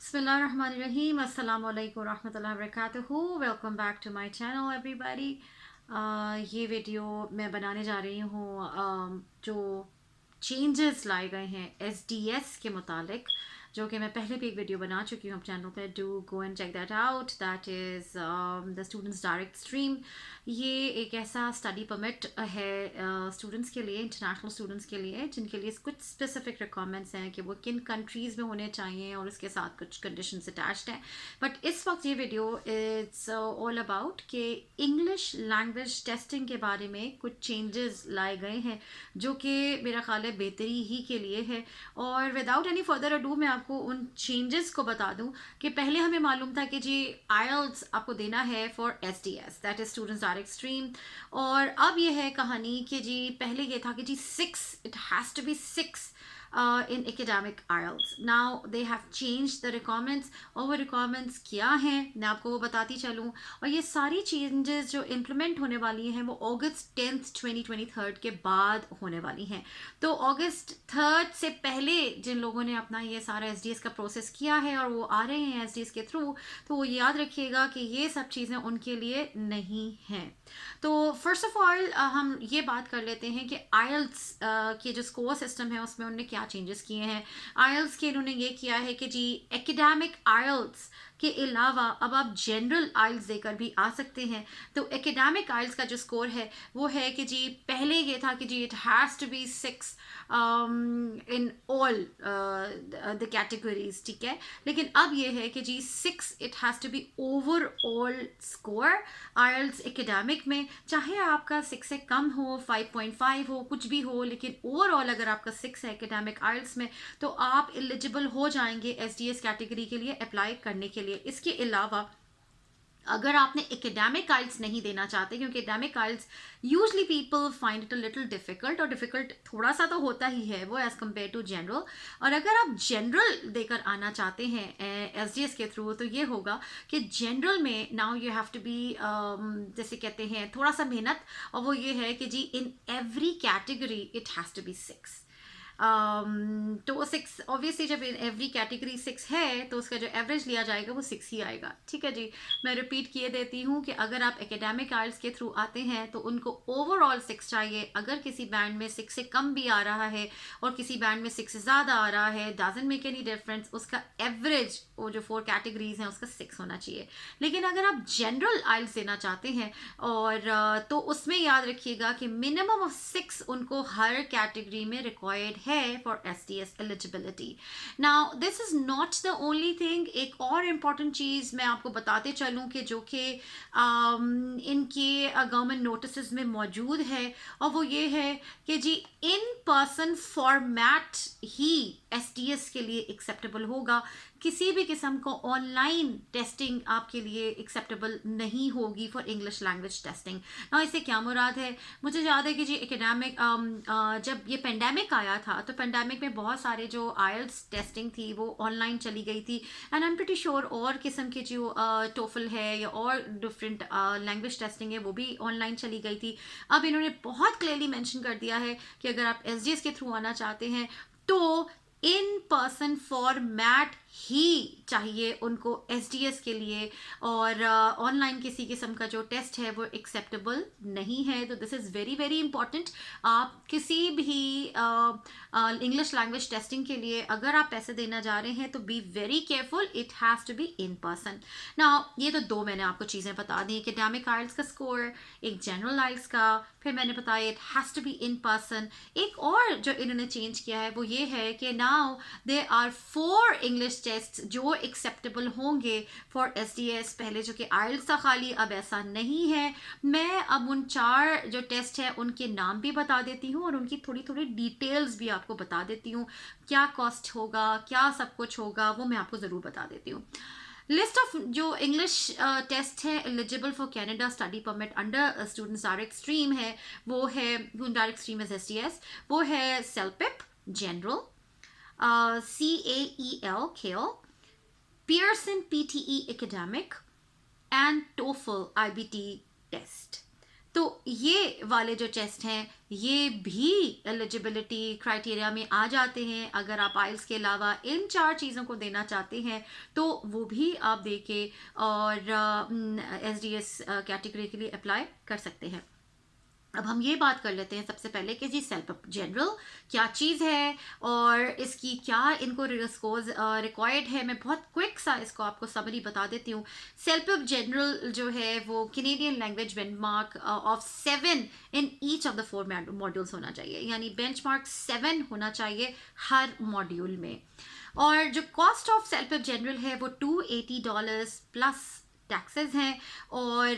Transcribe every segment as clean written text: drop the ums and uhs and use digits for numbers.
Bismillahirrahmanirrahim. Assalamu alaikum warahmatullahi wabarakatuh. Welcome back to my channel everybody. ये video मैं बनाने जा रही हूँ जो चेंजेस लाए गए हैं SDS के मुतालिक, जो कि मैं पहले भी एक वीडियो बना चुकी हूँ अपने चैनल पे. Do go and check that out. That is the students direct stream. ये एक ऐसा स्टडी परमिट है स्टूडेंट्स के लिए, इंटरनेशनल स्टूडेंट्स के लिए, जिनके लिए कुछ स्पेसिफिक रिक्वायरमेंट्स हैं कि वो किन कंट्रीज़ में होने चाहिए और उसके साथ कुछ कंडीशंस अटैच्ड हैं. बट इस वक्त ये वीडियो इट्स ऑल अबाउट कि इंग्लिश लैंग्वेज टेस्टिंग के बारे में कुछ चेंजेस लाए गए हैं जो कि मेरा ख्याल है बेहतरी ही के लिए है. और विदाउट एनी फर्दर अडू मैं आपको उन चेंजेस को बता दूं कि पहले हमें मालूम था कि जी IELTS आपको देना है for SDS, that is students direct stream. और अब ये है कहानी कि जी पहले ये था कि जी 6, it has to be 6 in academic IELTS. Now they have changed the requirements. और वो requirements क्या हैं मैं आपको वो बताती चलूँ. और ये सारी चेंजेस जो इम्प्लीमेंट होने वाली हैं वो अगस्त 10th 2023 के बाद होने वाली हैं. तो अगस्त 3rd से पहले जिन लोगों ने अपना ये सारा SDS का प्रोसेस किया है और वो आ रहे हैं SDS के थ्रू, तो वो याद रखिएगा कि ये सब चीज़ें उनके लिए नहीं हैं. तो फर्स्ट ऑफ ऑल हम ये बात कर लेते हैं कि IELTS के जो स्कोर सिस्टम है उसमें उन्होंने क्या चेंजेस किए हैं. IELTS के इन्होंने ये किया है कि जी एकेडमिक IELTS के अलावा अब आप जनरल IELTS देकर भी आ सकते हैं. तो एकेडमिक IELTS का जो स्कोर है वो है कि जी पहले ये था कि जी it has to be 6 in all the categories, ठीक है. लेकिन अब ये है कि जी 6 it has to be overall score IELTS academic में, चाहे आपका 6 से कम हो, 5.5 हो, कुछ भी हो, लेकिन ओवरऑल अगर आपका 6 है एकेडमिक IELTS में तो आप एलिजिबल हो जाएंगे SDS कैटेगरी के लिए अप्लाई करने के लिए. इसके अलावा अगर आपने एकेडमिक IELTS नहीं देना चाहते, क्योंकि academic IELTS usually people find it a little difficult, और डिफिकल्ट थोड़ा सा तो होता ही है वो एज कम्पेयर टू जनरल. और अगर आप जनरल देकर आना चाहते हैं SDS के थ्रू तो ये होगा कि जनरल में now you have to be जैसे कहते हैं थोड़ा सा मेहनत, और वो ये है कि जी in every category it has to be 6. तो 6 ऑब्वियसली जब एवरी कैटेगरी 6 है तो उसका जो एवरेज लिया जाएगा वो 6 ही आएगा, ठीक है जी. मैं रिपीट किए देती हूँ कि अगर आप एकेडमिक IELTS के थ्रू आते हैं तो उनको ओवरऑल 6 चाहिए. अगर किसी बैंड में 6 से कम भी आ रहा है और किसी बैंड में 6 से ज़्यादा आ रहा है, डजंट मेक एनी डिफरेंस, उसका एवरेज वो जो 4 कैटेगरीज हैं उसका 6 होना चाहिए. लेकिन अगर आप जनरल IELTS देना चाहते हैं और तो उसमें याद रखिएगा कि मिनिमम ऑफ 6 उनको हर कैटेगरी में रिक्वायर्ड है for SDS eligibility. Now this is not the only thing. एक और इम्पॉर्टेंट चीज़ मैं आपको बताते चलूँ कि जो कि इनके गवर्नमेंट नोटिस में मौजूद है, और वो ये है कि जी इन पर्सन फॉर्मेट ही SDS के लिए एक्सेप्टेबल होगा. किसी भी किस्म को ऑनलाइन टेस्टिंग आपके लिए एक्सेप्टेबल नहीं होगी फॉर इंग्लिश लैंग्वेज टेस्टिंग. ना इससे क्या मुराद है, मुझे याद है कि जी एकेडमिक जब ये पेंडेमिक आया था तो पेंडेमिक में बहुत सारे जो IELTS टेस्टिंग थी वो ऑनलाइन चली गई थी. And I am pretty sure और किस्म के जो टोफल है या और डिफरेंट लैंग्वेज टेस्टिंग है वो भी ऑनलाइन चली गई थी. अब इन्होंने बहुत क्लियरली मेंशन कर दिया है कि अगर आप SDS के थ्रू आना चाहते हैं तो इन पर्सन फॉर्मेट ही चाहिए उनको SDS के लिए, और ऑनलाइन किसी किस्म का जो टेस्ट है वो एक्सेप्टेबल नहीं है. तो this is very very important. आप किसी भी इंग्लिश लैंग्वेज टेस्टिंग के लिए अगर आप पैसे देना जा रहे हैं तो be very careful, it has to be in person. ना ये तो दो मैंने आपको चीज़ें बता दी, एकेडमिक IELTS का स्कोर, एक जनरल IELTS का, फिर मैंने बताया it has to be in person. एक और जो इन्होंने चेंज किया है वो ये है कि now they are 4 English test जो एक्सेप्टेबल होंगे फॉर SDS. पहले जो कि IELTS था खाली, अब ऐसा नहीं है. मैं अब उन 4 जो टेस्ट है उनके नाम भी बता देती हूँ और उनकी थोड़ी थोड़ी डिटेल्स भी आपको बता देती हूँ. क्या कॉस्ट होगा, क्या सब कुछ होगा, वो मैं आपको ज़रूर बता देती हूँ. लिस्ट ऑफ जो इंग्लिश टेस्ट है eligible for Canada study permit under students direct stream है, वो है डायरेक्ट स्ट्रीम एज SDS, वो है CELPIP general, CAEL, Pearson PTE academic, and TOEFL IBT test. तो ये वाले जो टेस्ट हैं ये भी एलिजिबिलिटी क्राइटेरिया में आ जाते हैं। अगर आप आइल्स के अलावा इन 4 चीज़ों को देना चाहते हैं तो वो भी आप दे के और एसडीएस कैटेगरी के लिए अप्लाई कर सकते हैं। अब हम ये बात कर लेते हैं सबसे पहले कि जी सेल्फ जनरल क्या चीज़ है और इसकी क्या इनको स्कोर्स रिक्वायर्ड है। मैं बहुत क्विक सा इसको आपको समरी बता देती हूँ। सेल्फ जनरल जो है वो Canadian language benchmark of 7 in each of the 4 modules होना चाहिए, यानी बेंचमार्क 7 होना चाहिए हर मॉड्यूल में। और जो कॉस्ट ऑफ सेल्फ जनरल है वो $280 प्लस टैक्सेस हैं। और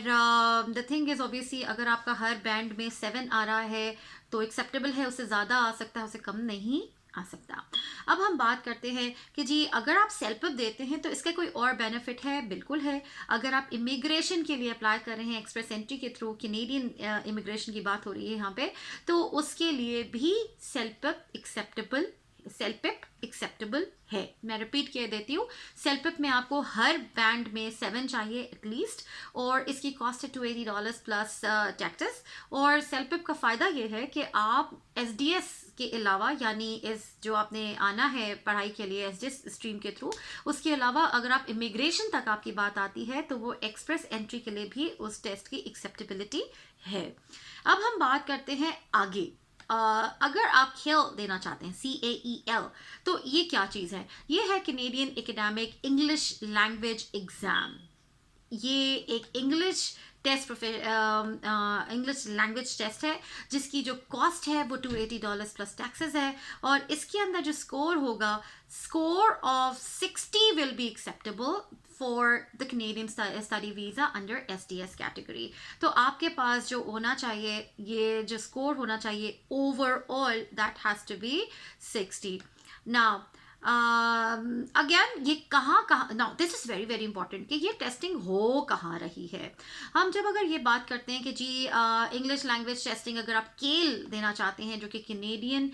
द थिंग इज़ ऑब्वियसली अगर आपका हर बैंड में 7 आ रहा है तो एक्सेप्टेबल है, उससे ज़्यादा आ सकता है, उससे कम नहीं आ सकता। अब हम बात करते हैं कि जी अगर आप सेल्फ देते हैं तो इसका कोई और बेनिफिट है? बिल्कुल है। अगर आप इमिग्रेशन के लिए अप्लाई कर रहे हैं एक्सप्रेस एंट्री के थ्रू, कैनेडियन इमिग्रेशन की बात हो रही है यहाँ पे, तो उसके लिए भी सेल्पिप एक्सेप्टेबल है। मैं रिपीट किए देती हूँ, सेल्पिप में आपको हर बैंड में 7 चाहिए एटलीस्ट, और इसकी कॉस्ट है $280 प्लस टैक्सेस। और सेल्पिप का फ़ायदा ये है कि आप एसडीएस के अलावा, यानी इस जो आपने आना है पढ़ाई के लिए एसडीएस स्ट्रीम के थ्रू, उसके अलावा अगर आप इमिग्रेशन तक आपकी बात आती है तो वो एक्सप्रेस एंट्री के लिए भी उस टेस्ट की एक्सेप्टेबिलिटी है। अब हम बात करते हैं आगे। अगर आप खेल देना चाहते हैं CAEL, तो ये क्या चीज़ है? ये है Canadian academic English language exam. ये एक इंग्लिश लैंग्वेज टेस्ट है जिसकी जो कॉस्ट है वो $280 प्लस टैक्सेस है। और इसके अंदर जो स्कोर होगा, score of 60 will be acceptable for the Canadian study visa under SDS category. तो आपके पास जो होना चाहिए, ये जो स्कोर होना चाहिए overall, that has to be 60। Now again ये कहाँ now this is very very important कि ये टेस्टिंग हो कहाँ रही है। हम जब अगर ये बात करते हैं कि जी इंग्लिश लैंग्वेज टेस्टिंग अगर आप केल देना चाहते हैं, जो कि Canadian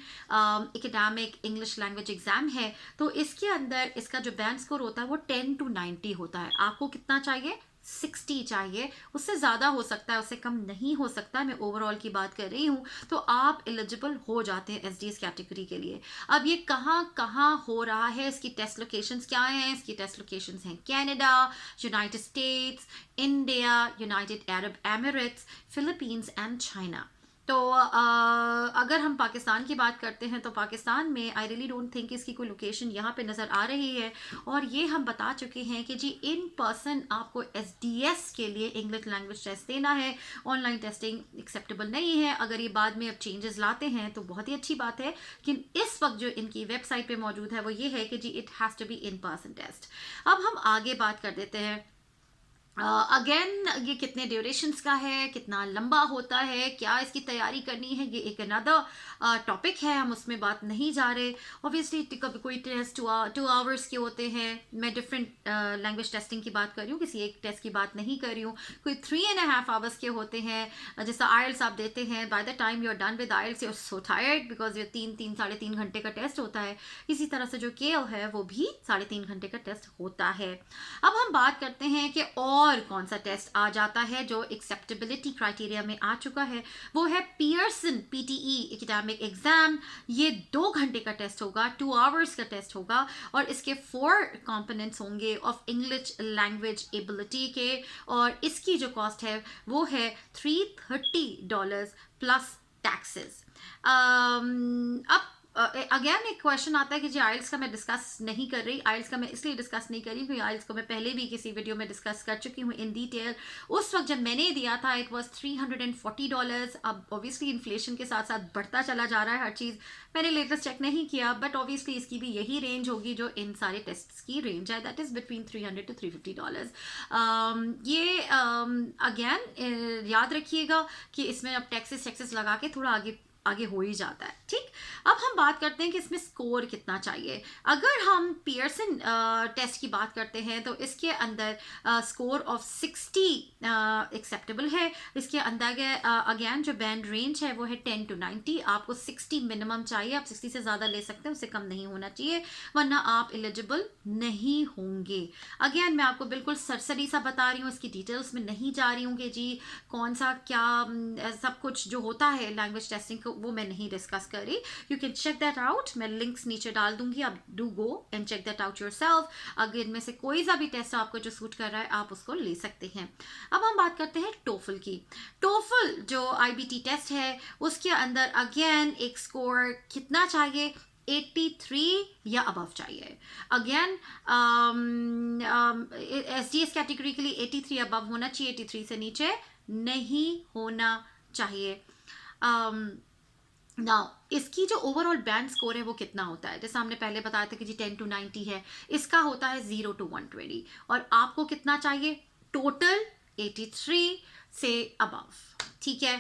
academic English language exam है, तो इसके अंदर इसका जो बैंड स्कोर होता है वो 10 to 90 होता है। आपको कितना चाहिए? 60 चाहिए। उससे ज़्यादा हो सकता है, उससे कम नहीं हो सकता। मैं ओवरऑल की बात कर रही हूँ। तो आप एलिजिबल हो जाते हैं एसडीएस कैटेगरी के लिए। अब ये कहाँ कहाँ हो रहा है, इसकी टेस्ट लोकेशंस क्या हैं? इसकी टेस्ट लोकेशंस हैं Canada, United states, India, United Arab Emirates, Philippines and China. तो अगर हम पाकिस्तान की बात करते हैं तो पाकिस्तान में आई रियली डोंट थिंक इसकी कोई लोकेशन यहाँ पे नज़र आ रही है। और ये हम बता चुके हैं कि जी इन पर्सन आपको एसडीएस के लिए इंग्लिश लैंग्वेज टेस्ट देना है। ऑनलाइन टेस्टिंग एक्सेप्टेबल नहीं है। अगर ये बाद में अब चेंजेस लाते हैं तो बहुत ही अच्छी बात है, लेकिन इस वक्त जो इनकी वेबसाइट पे मौजूद है वो ये है कि जी it has to be in person test. अब हम आगे बात कर देते हैं। अगेन ये कितने ड्यूरेशंस का है, कितना लंबा होता है, क्या इसकी तैयारी करनी है, ये एक अनदर टॉपिक है, हम उसमें बात नहीं जा रहे। ऑब्वियसली कभी कोई टेस्ट 2 आवर्स के होते हैं। मैं डिफरेंट लैंग्वेज टेस्टिंग की बात कर रही हूँ, किसी एक टेस्ट की बात नहीं कर रही हूँ। कोई 3.5 आवर्स के होते हैं। जैसा आइल्स आप देते हैं, by the time you are done with IELTS you are so tired because ये 3-3.5 घंटे का टेस्ट होता है। इसी तरह से जो केएल है वो भी 3.5 घंटे का टेस्ट होता है। अब हम बात करते हैं कि और कौन सा टेस्ट आ जाता है जो एक्सेप्टेबिलिटी क्राइटेरिया में आ चुका है। वो है पियर्सन पीटीई एकेडमिक एग्जाम। ये 2 घंटे का टेस्ट होगा, 2 आवर्स का टेस्ट होगा, और इसके 4 कंपोनेंट्स होंगे ऑफ इंग्लिश लैंग्वेज एबिलिटी के। और इसकी जो कॉस्ट है वो है $330 प्लस टैक्सेस। अब अगेन एक क्वेश्चन आता है कि जी आइल्स का मैं डिस्कस नहीं कर रही। आइल्स का मैं इसलिए डिस्कस नहीं कर रही क्योंकि आइल्स को मैं पहले भी किसी वीडियो में डिस्कस कर चुकी हूँ इन डिटेल। उस वक्त जब मैंने दिया था इट वाज $340। अब ऑब्वियसली इन्फ्लेशन के साथ साथ बढ़ता चला जा रहा है हर चीज़। मैंने लेटेस्ट चेक नहीं किया, बट ऑब्वियसली इसकी भी यही रेंज होगी जो इन सारे टेस्ट की रेंज है, दैट इज़ बिटवीन $300 to $350। ये अगेन याद रखिएगा कि इसमें अब टैक्सेस लगा के थोड़ा आगे आगे हो ही जाता है। ठीक, अब हम बात करते हैं कि इसमें स्कोर कितना चाहिए। अगर हम पियर्सन टेस्ट की बात करते हैं तो इसके अंदर स्कोर ऑफ 60 एक्सेप्टेबल है। इसके अंदर अगेन जो बैंड रेंज है वो है 10 to 90। आपको 60 मिनिमम चाहिए, आप 60 से ज़्यादा ले सकते हैं, उससे कम नहीं होना चाहिए, वरना आप एलिजिबल नहीं होंगे। अगेन मैं आपको बिल्कुल सरसरी सा बता रही हूँ, इसकी डिटेल्स में नहीं जा रही हूँ कि जी कौन सा क्या सब कुछ जो होता है लैंग्वेज टेस्टिंग को, वो मैं नहीं डिस्कस कर रही। You can check that out, मैं लिंक्स नीचे डाल दूंगी, आप do go and check that out yourself. अगर इनमें से कोई सा भी टेस्ट आपको जो सूट कर रहा है आप उसको ले सकते हैं। अब हम बात करते हैं टोफल की। टोफल जो आईबीटी टेस्ट है उसके अंदर अगेन एक स्कोर कितना चाहिए, 83 या अबव चाहिए। अगेन एसडीएस कैटेगरी के लिए 83 अबव होना चाहिए, 83 से नीचे नहीं होना चाहिए। नाउ इसकी जो ओवरऑल बैंड स्कोर है वो कितना होता है, जैसे हमने पहले बताया था कि जी 10 to 90 है, इसका होता है 0 to 120। और आपको कितना चाहिए, टोटल 83 से अबव। ठीक है,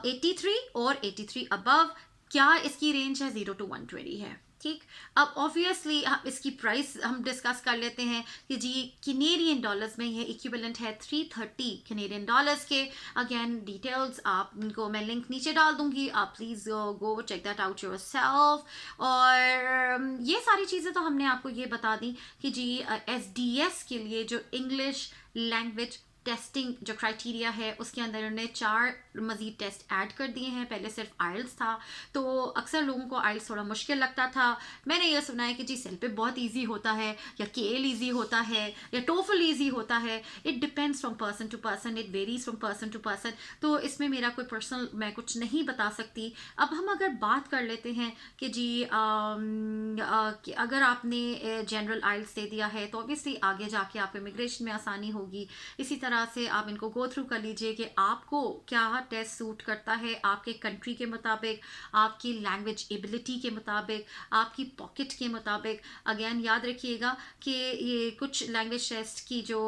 83 और 83 अबव, क्या इसकी रेंज है, 0 to 120 है। ठीक, अब ऑब्वियसली इसकी प्राइस हम डिस्कस कर लेते हैं कि जी कैनेडियन डॉलर्स में ये इक्विवेलेंट है 330 कैनेडियन डॉलर्स के। अगेन डिटेल्स आपको मैं लिंक नीचे डाल दूंगी, आप please go check that out yourself. और ये सारी चीज़ें तो हमने आपको ये बता दी कि जी एसडीएस के लिए जो इंग्लिश लैंग्वेज टेस्टिंग जो क्राइटेरिया है उसके अंदर उन्होंने 4 मज़ीद टेस्ट ऐड कर दिए हैं। पहले सिर्फ आइल्स था, तो अक्सर लोगों को आइल्स थोड़ा मुश्किल लगता था। मैंने ये सुना है कि जी सेल पे बहुत इजी होता है, या केएल इजी होता है, या टोफल इजी होता है। It depends from person to person, it varies from person to person. तो इसमें मेरा कोई पर्सनल मैं कुछ नहीं बता सकती। अब हम अगर बात कर लेते हैं कि जी कि अगर आपने जनरल आइल्स दे दिया है तो ऑब्वियसली आगे जाके आपको इमिग्रेशन में आसानी होगी। इसी तरह से आप इनको गो थ्रू कर लीजिए कि आपको क्या टेस्ट सूट करता है, आपके कंट्री के मुताबिक, आपकी लैंग्वेज एबिलिटी के मुताबिक, आपकी पॉकेट के मुताबिक। अगेन याद रखिएगा कि ये कुछ लैंग्वेज टेस्ट की जो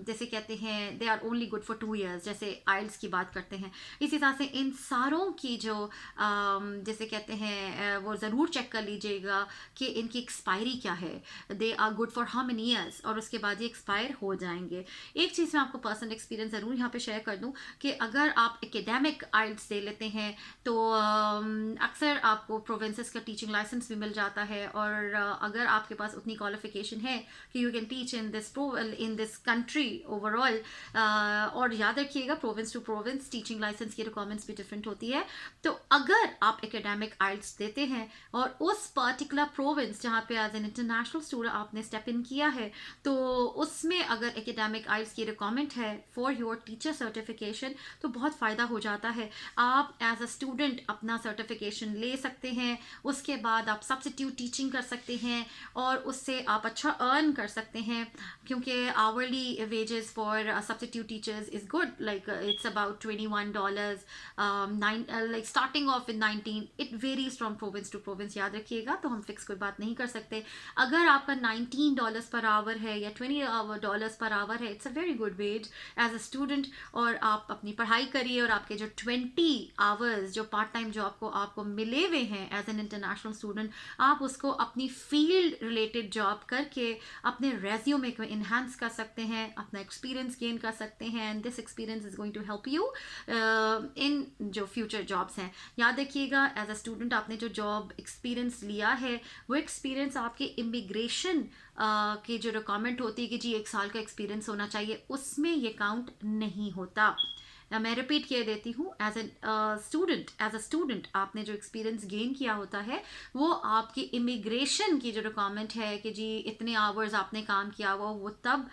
जैसे कहते हैं they are only good for 2 years, जैसे आइल्स की बात करते हैं। इसी तरह से इन सारों की जो जैसे कहते हैं वो ज़रूर चेक कर लीजिएगा कि इनकी एक्सपायरी क्या है, they are good for how many years, और उसके बाद ये एक्सपायर हो जाएंगे। एक चीज़ मैं आपको पर्सनल एक्सपीरियंस ज़रूर यहाँ पे शेयर कर दूँ कि अगर आप एकेडमिक आइल्स दे लेते हैं तो अक्सर आपको प्रोविंसेस का टीचिंग लाइसेंस भी मिल जाता है। और अगर आपके पास उतनी क्वालिफिकेशन है कि you can teach in this country overall, और याद रखिएगा province to province teaching license की रिक्वायरमेंट्स भी डिफरेंट होती है। तो अगर आप एकेडमिक आइल्स देते हैं और उस पर्टिकुलर प्रोविंस जहाँ पे एज एन इंटरनेशनल स्टूडेंट आपने स्टेप इन किया है, तो उसमें अगर एकेडमिक आइल्स की रिक्वायरमेंट है फॉर योर टीचर सर्टिफिकेशन तो बहुत फ़ायदा हो जाता है। आप एज अ स्टूडेंट अपना सर्टिफिकेशन ले सकते हैं, उसके बाद आप सब्स्टिट्यूट टीचिंग कर सकते हैं और उससे आप अच्छा अर्न कर सकते हैं, क्योंकि hourly wages for substitute teachers is good, like it's about $21, like starting off with 19। It varies from province to province, याद रखिएगा, तो हम फिक्स कोई बात नहीं कर सकते। अगर आपका $19 पर आवर है या $20 पर आवर है, it's a very good wage as a student. और आप अपनी पढ़ाई करिए और आपके जो 20 आवर्स जो पार्ट टाइम जो आपको मिले हुए हैं एज एन इंटरनेशनल स्टूडेंट, आप उसको अपनी फील्ड रिलेटेड जॉब करके अपने रेज्यूमे को इन्हांस कर सकते हैं, अपना एक्सपीरियंस गेन कर सकते हैं। And this experience is going to help you in जो फ्यूचर जॉब्स हैं। याद रखिएगा एज अ स्टूडेंट आपने जो जॉब एक्सपीरियंस लिया है वो एक्सपीरियंस आपके इमिग्रेशन की जो रिक्वायरमेंट होती है कि जी 1 साल का एक्सपीरियंस होना चाहिए, उसमें ये काउंट नहीं होता। मैं रिपीट किए देती हूँ, एज अ स्टूडेंट आपने जो एक्सपीरियंस गेन किया होता है वो आपकी इमिग्रेशन की जो रिक्वायरमेंट है कि जी इतने आवर्स आपने काम किया हुआ, वो तब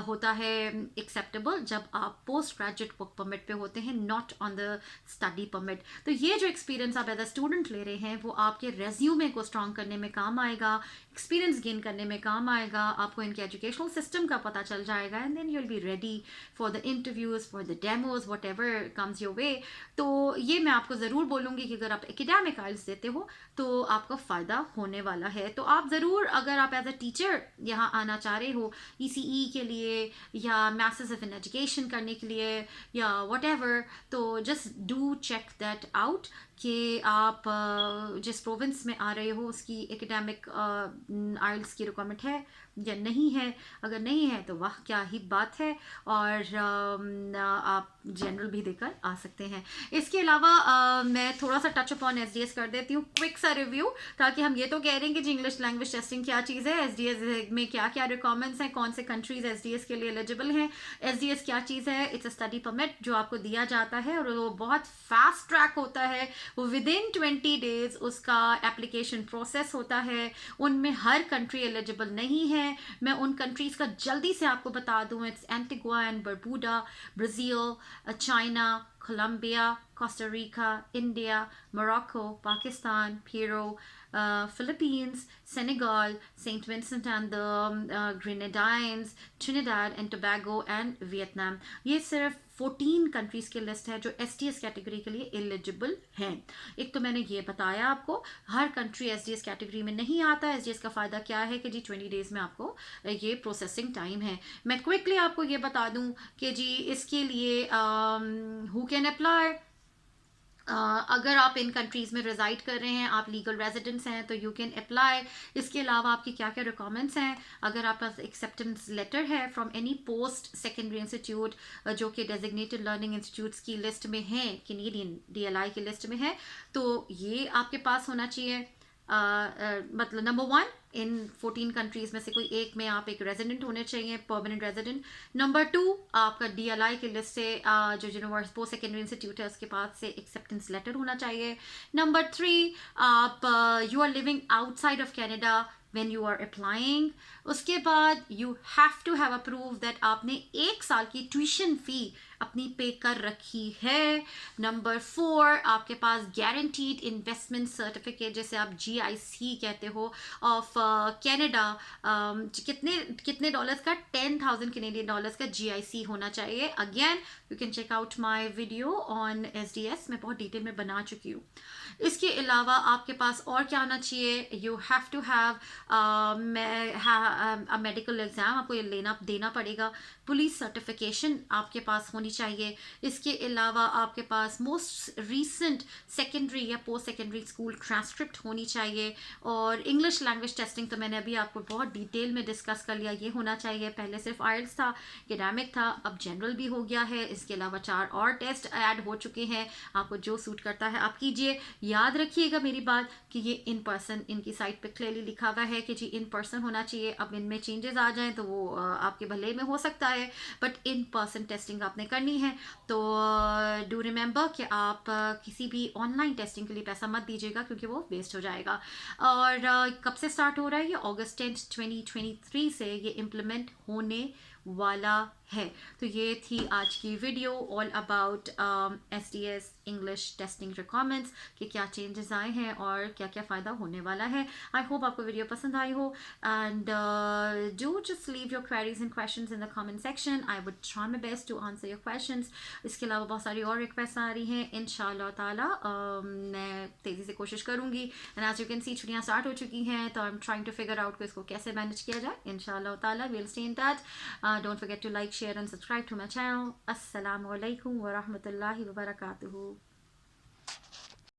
होता है एक्सेप्टेबल जब आप पोस्ट ग्रेजुएट वर्क परमिट पे होते हैं, not on the study permit. तो ये जो एक्सपीरियंस आप एज अ स्टूडेंट ले रहे हैं वो आपके रेज्यूमे को स्ट्रॉन्ग करने में काम आएगा, एक्सपीरियंस गेन करने में काम आएगा, आपको इनके एजुकेशनल सिस्टम का पता चल जाएगा, and then you will be ready for the interviews, for the demos, whatever comes your way. तो ये मैं आपको ज़रूर बोलूँगी कि अगर आप एकेडमिक आइल्स देते हो तो आपका फ़ायदा होने वाला है। तो आप ज़रूर, अगर आप एज अ टीचर यहाँ आना चाह रहे हो ECE के लिए या मास्टर्स ऑफ इन एजुकेशन करने के लिए या वट एवर, तो just do check that out कि आप जिस प्रोविंस में आ रहे हो उसकी एकेडमिक आइल्स की रिक्वायरमेंट है या नहीं है। अगर नहीं है तो वाह क्या ही बात है, और आप जनरल भी देकर आ सकते हैं। इसके अलावा मैं थोड़ा सा टच अपॉन एसडीएस कर देती हूँ, क्विक सा रिव्यू, ताकि हम ये तो कह रहे हैं कि जी इंग्लिश लैंग्वेज टेस्टिंग क्या चीज़ है, एसडीएस में क्या क्या रिक्वायरमेंट्स हैं, कौन से कंट्रीज एसडीएस के लिए एलिजिबल हैं, एसडीएस क्या चीज़ है। इट्स अ स्टडी परमिट जो आपको दिया जाता है और वो बहुत फास्ट ट्रैक होता है, वो विद इन 20 डेज उसका एप्लीकेशन प्रोसेस होता है। उनमें हर कंट्री एलिजिबल नहीं है। मैं उन कंट्रीज़ का जल्दी से आपको बता दूं, it's Antigua and Barbuda, Brazil, China, Colombia, Costa Rica, India, Morocco, Pakistan, Peru, Philippines, Senegal, St. Vincent and the Grenadines, Trinidad and Tobago and Vietnam. ये सिर्फ 14 कंट्रीज़ की लिस्ट है जो एसडीएस कैटेगरी के लिए एलिजिबल हैं। एक तो मैंने ये बताया आपको, हर कंट्री एसडीएस कैटेगरी में नहीं आता। एसडीएस का फ़ायदा क्या है कि जी 20 डेज़ में आपको ये प्रोसेसिंग टाइम है। मैं क्विकली आपको ये बता दूं कि जी इसके लिए हु कैन अप्लाई। अगर आप इन कंट्रीज़ में रिजाइड कर रहे हैं, आप लीगल रेजिडेंट्स हैं, तो यू कैन अप्लाई। इसके अलावा आपकी क्या क्या रिक्वायरमेंट्स हैं, अगर आपका एक्सेप्टेंस लेटर है from any post secondary institute जो कि डेजिग्नेटेड लर्निंग इंस्टीट्यूट्स की लिस्ट में है, कैनेडियन डीएलआई की लिस्ट में है, तो ये आपके पास होना चाहिए। मतलब नंबर 1, इन 14 कंट्रीज़ में से कोई एक में आप एक रेजिडेंट होने चाहिए, परमानेंट रेजिडेंट। नंबर 2, आपका डीएलआई की लिस्ट से जो यूनिवर्सिटी पोस्ट सेकेंडरी इंस्टीट्यूट है उसके पास से एक्सेप्टेंस लेटर होना चाहिए। नंबर 3, आप you are living outside of Canada when you are applying। उसके बाद you have to have a proof that आपने 1 साल की ट्यूशन फी अपनी पे कर रखी है। नंबर 4, आपके पास गारंटीड इन्वेस्टमेंट सर्टिफिकेट, जैसे आप GIC कहते हो, ऑफ कैनेडा, कितने डॉलर्स का, 10,000 कैनेडियन डॉलर्स का GIC होना चाहिए। Again you can check out my video on SDS, मैं बहुत डिटेल में बना चुकी हूँ। इसके अलावा आपके पास और क्या आना चाहिए, you have to have medical exam, आपको ये देना पड़ेगा। पुलिस सर्टिफिकेशन आपके पास होनी चाहिए। इसके अलावा आपके पास मोस्ट रीसेंट सेकेंडरी या पोस्ट सेकेंडरी स्कूल ट्रांसक्रिप्ट होनी चाहिए। और इंग्लिश लैंग्वेज टेस्टिंग तो मैंने अभी आपको बहुत डिटेल में डिस्कस कर लिया, ये होना चाहिए। पहले सिर्फ आइल्स था, एकेडमिक था, अब जनरल भी हो गया है। इसके अलावा 4 और टेस्ट ऐड हो चुके हैं, आपको जो सूट करता है आप कीजिए। याद रखिएगा मेरी बात कि ये इन पर्सन, इनकी साइट पे क्लियरली लिखा हुआ है कि जी इन पर्सन होना चाहिए। अब इनमें चेंजेस आ जाएं तो वो आपके भले में हो सकता है, बट इन पर्सन टेस्टिंग आपने करनी है। तो डू रिमेंबर कि आप किसी भी ऑनलाइन टेस्टिंग के लिए पैसा मत दीजिएगा, क्योंकि वो वेस्ट हो जाएगा। और कब से स्टार्ट हो रहा है ये, अगस्त 10, 2023 से ये इम्प्लीमेंट होने वाला है। तो ये थी आज की video all about SDS English testing requirements कि क्या चेंजेस आए हैं और क्या क्या फ़ायदा होने वाला है। आई होप आपको वीडियो पसंद आई हो, and do just leave your queries and questions in the comment section. I would try my best to answer your questions. इसके अलावा बहुत सारी और रिक्वेस्ट आ रही हैं, इंशाल्लाह ताला मैं तेज़ी से कोशिश करूँगी। And as you can see छुट्टियाँ स्टार्ट हो चुकी हैं, तो I am trying to figure out को इसको कैसे मैनेज किया जाए। इंशाल्लाह ताला we will stay in touch. Don't forget to like, share and subscribe to my channel. Assalamu alaikum wa rahmatullahi wa barakatuhu.